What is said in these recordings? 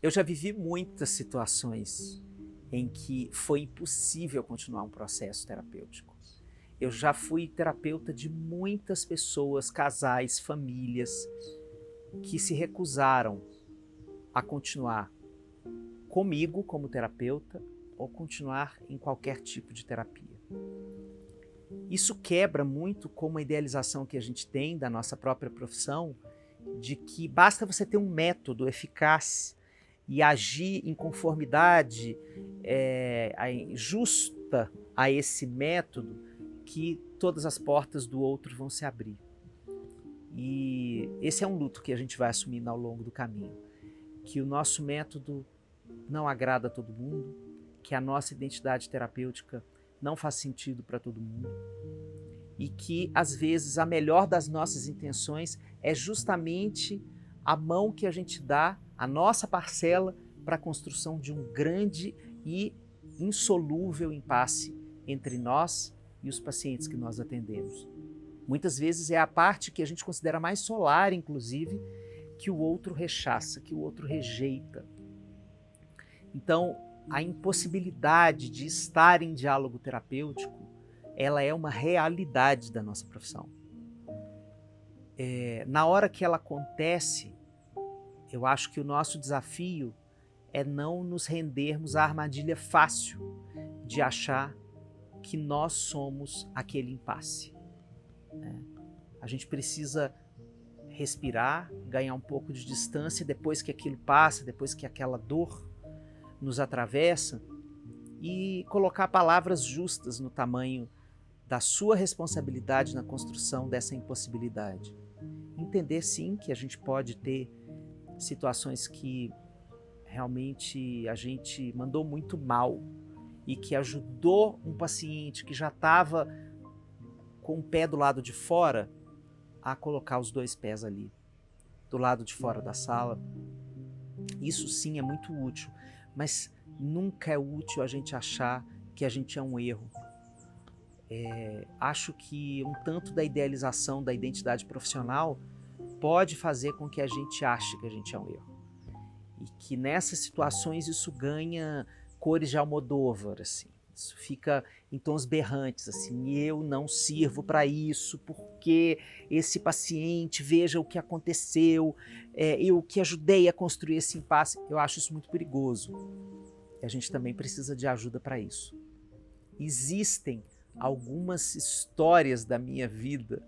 Eu já vivi muitas situações em que foi impossível continuar um processo terapêutico. Eu já fui terapeuta de muitas pessoas, casais, famílias, que se recusaram a continuar comigo como terapeuta ou continuar em qualquer tipo de terapia. Isso quebra muito com uma idealização que a gente tem da nossa própria profissão, de que basta você ter um método eficaz e agir em conformidade justa a esse método, que todas as portas do outro vão se abrir. E esse é um luto que a gente vai assumindo ao longo do caminho, que o nosso método não agrada a todo mundo, que a nossa identidade terapêutica não faz sentido para todo mundo e que, às vezes, a melhor das nossas intenções é justamente a mão que a gente dá, a nossa parcela, para a construção de um grande e insolúvel impasse entre nós e os pacientes que nós atendemos. Muitas vezes é a parte que a gente considera mais solar, inclusive, que o outro rechaça, que o outro rejeita. Então, a impossibilidade de estar em diálogo terapêutico, ela é uma realidade da nossa profissão. Na hora que ela acontece, eu acho que o nosso desafio é não nos rendermos à armadilha fácil de achar que nós somos aquele impasse. A gente precisa respirar, ganhar um pouco de distância depois que aquilo passa, depois que aquela dor nos atravessa, e colocar palavras justas no tamanho da sua responsabilidade na construção dessa impossibilidade. Entender, sim, que a gente pode ter situações que realmente a gente mandou muito mal e que ajudou um paciente que já estava com o pé do lado de fora a colocar os dois pés ali, do lado de fora da sala. Isso sim é muito útil, mas nunca é útil a gente achar que a gente é um erro. Acho que um tanto da idealização da identidade profissional pode fazer com que a gente ache que a gente é um erro. E que nessas situações isso ganha cores de Almodóvar, assim. Isso fica em tons berrantes, assim, eu não sirvo para isso, porque esse paciente, veja o que aconteceu, eu que ajudei a construir esse impasse. Eu acho isso muito perigoso. A gente também precisa de ajuda para isso. Existem algumas histórias da minha vida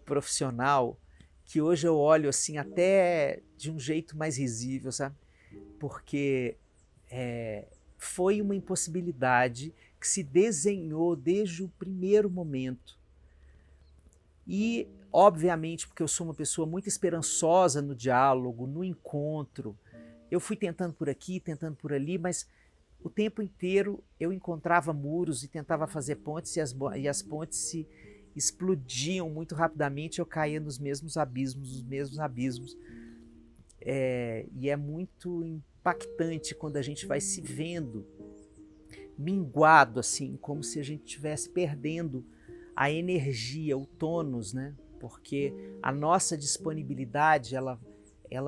profissional que hoje eu olho assim até de um jeito mais risível, sabe? Porque foi uma impossibilidade que se desenhou desde o primeiro momento. E, obviamente, porque eu sou uma pessoa muito esperançosa no diálogo, no encontro, eu fui tentando por aqui, tentando por ali, mas o tempo inteiro eu encontrava muros e tentava fazer pontes, e as pontes se explodiam muito rapidamente, eu caía nos mesmos abismos, e é muito impactante quando a gente vai se vendo minguado, assim, como se a gente estivesse perdendo a energia, o tônus, né? Porque a nossa disponibilidade, ela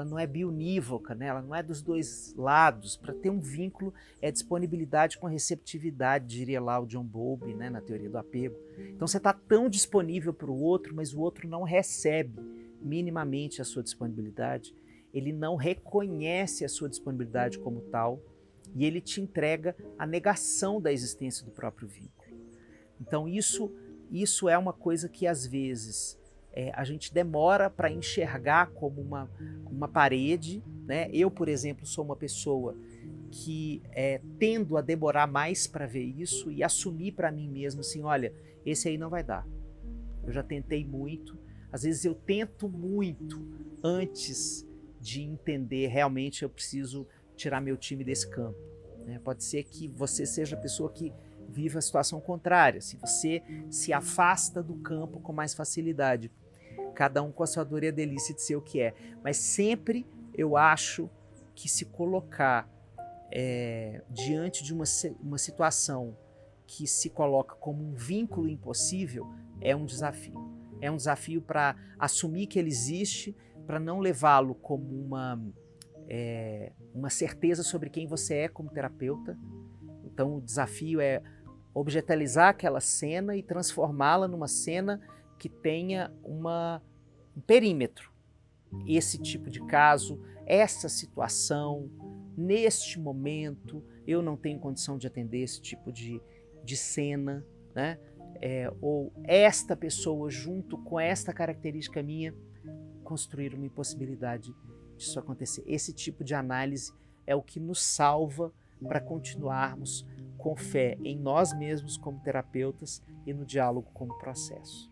não é bionívoca, né? Ela não é dos dois lados. Para ter um vínculo é disponibilidade com receptividade, diria lá o John Bowlby, né, na teoria do apego. Então você está tão disponível para o outro, mas o outro não recebe minimamente a sua disponibilidade, ele não reconhece a sua disponibilidade como tal e ele te entrega a negação da existência do próprio vínculo. Então isso é uma coisa que às vezes a gente demora para enxergar como uma parede, né? Eu, por exemplo, sou uma pessoa que tendo a demorar mais para ver isso e assumir para mim mesmo assim, olha, esse aí não vai dar. Eu já tentei muito, às vezes eu tento muito antes de entender realmente eu preciso tirar meu time desse campo. Né? Pode ser que você seja a pessoa que viva a situação contrária, se você se afasta do campo com mais facilidade. Cada um com a sua dor e a delícia de ser o que é. Mas sempre eu acho que se colocar diante de uma situação que se coloca como um vínculo impossível é um desafio. É um desafio para assumir que ele existe, para não levá-lo como uma certeza sobre quem você é como terapeuta. Então o desafio é objetalizar aquela cena e transformá-la numa cena que tenha um perímetro. Esse tipo de caso, essa situação, neste momento, eu não tenho condição de atender esse tipo de cena, né? Ou esta pessoa junto com esta característica minha construir uma impossibilidade disso acontecer. Esse tipo de análise é o que nos salva para continuarmos com fé em nós mesmos como terapeutas e no diálogo como processo.